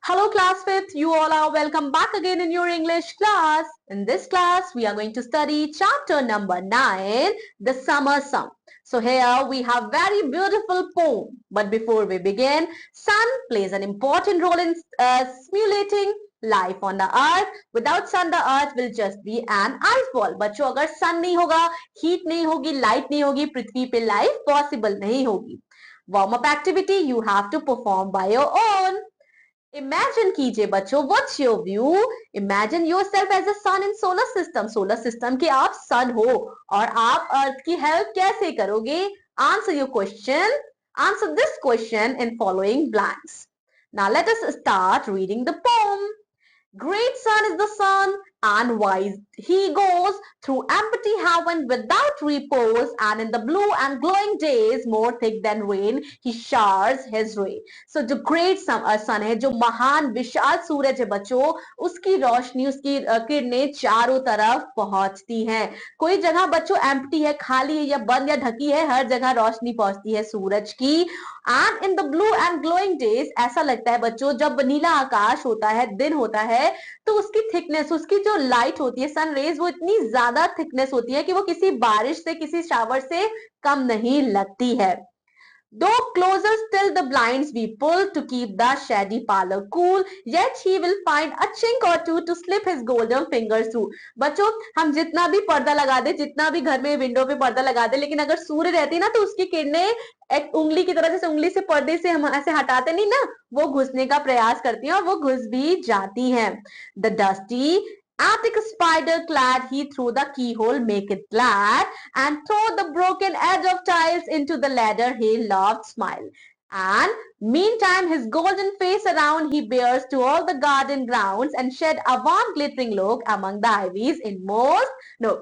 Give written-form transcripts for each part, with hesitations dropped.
Hello class 5th, you all are welcome back again in your English class. In this class, we are going to study chapter number 9, The Summer Sun. So here we have very beautiful poem. But before we begin, sun plays an important role in simulating life on the earth. Without sun, the earth will just be an ice ball. बच्चों अगर sun नहीं होगा, heat नहीं होगी, light नहीं होगी, पृथ्वी पे life possible नहीं होगी. Warm up activity you have to perform by your own. Imagine कीजिए बच्चों, what's your view? Imagine yourself as a sun in solar system. Solar system के आप सन हो और आप अर्थ की हेल्प कैसे करोगे? Answer your question. Answer this question in following blanks. Now let us start reading the pome. Great sun is the sun, and wise he goes through empty heaven without repose, and in the blue and glowing days, more thick than rain, he showers his ray. So जो great sun है, जो महान विशाल सूरज है बच्चों, उसकी रोशनी, उसकी किरणें चारों तरफ पहुंचती हैं. कोई जगह बच्चों एम्प्टी है, खाली है या बंद या ढकी है, हर जगह रोशनी पहुंचती है सूरज की. And in the blue and glowing days, ऐसा लगता है बच्चों जब नीला आकाश होता है, दिन होता है, तो उसकी थिकनेस, उसकी जो लाइट होती है, सन रेज, वो इतनी ज्यादा थिकनेस होती है कि वो किसी बारिश से, किसी शावर से कम नहीं लगती है. Though closer still the blinds we pull to keep the shady parlor cool, yet he will find a chink or two to slip his golden fingers through. बच्चों, हम जितना भी पर्दा लगा दे, जितना भी घर में विंडो पे पर्दा लगा दे, लेकिन अगर सूर्य रहती ना तो उसकी किरणें एक उंगली की तरह, जैसे उंगली से पर्दे से हम ऐसे हटाते नहीं ना, वो घुसने का प्रयास करती हैं और वो घुस भी जाती हैं. The dusty attic spider clad he through the keyhole make it glad, and throw the broken edge of tiles into the ladder he loved smile. And meantime his golden face around he bears to all the garden grounds, and shed a warm glittering look among the ivies in most no.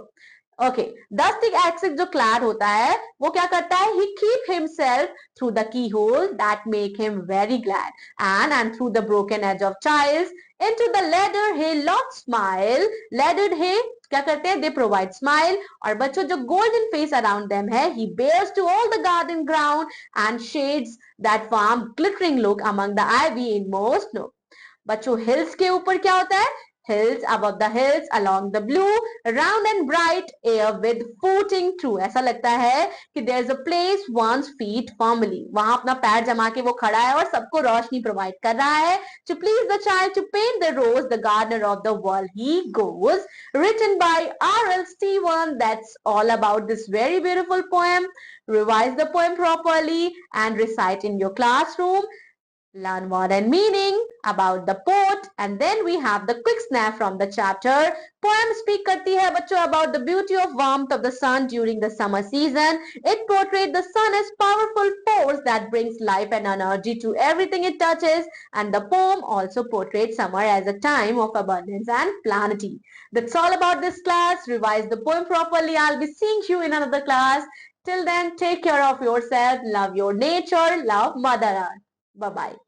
Okay, डस्टिक एक्सिक जो clad होता है वो क्या करता है? He keep himself through the key hole that make him very glad, and through the broken edge of child into the ladder hey lot smile. Ladder hey क्या करते हैं? They provide smile. और बच्चों जो गोल्डन फेस अराउंड देम है, he bears to all the garden ground and shades that warm glittering look among the आईवी इन मोस्ट नो. बच्चों हिल्स के ऊपर क्या होता है? Hills above the hills along the blue round and bright air with footing true. ऐसा लगता है कि there is a place one's feet firmly. वहां अपना पैर जमा के वो खड़ा है और सबको रोशनी प्रोवाइड कर रहा है. To please the child to paint the rose, the gardener of the world he goes. Written by R.L. Stephen. That's all about this very beautiful poem. Revise the poem properly and recite in your classroom. Learn word and meaning about the poet, and then we have the quick snap from the chapter. Poem speak करती है बच्चों about the beauty of warmth of the sun during the summer season. It portrays the sun as powerful force that brings life and energy to everything it touches, and the poem also portrays summer as a time of abundance and plenty. That's all about this class. Revise the poem properly. I'll be seeing you in another class. Till then, take care of yourself, love your nature, love Mother Earth. Bye bye.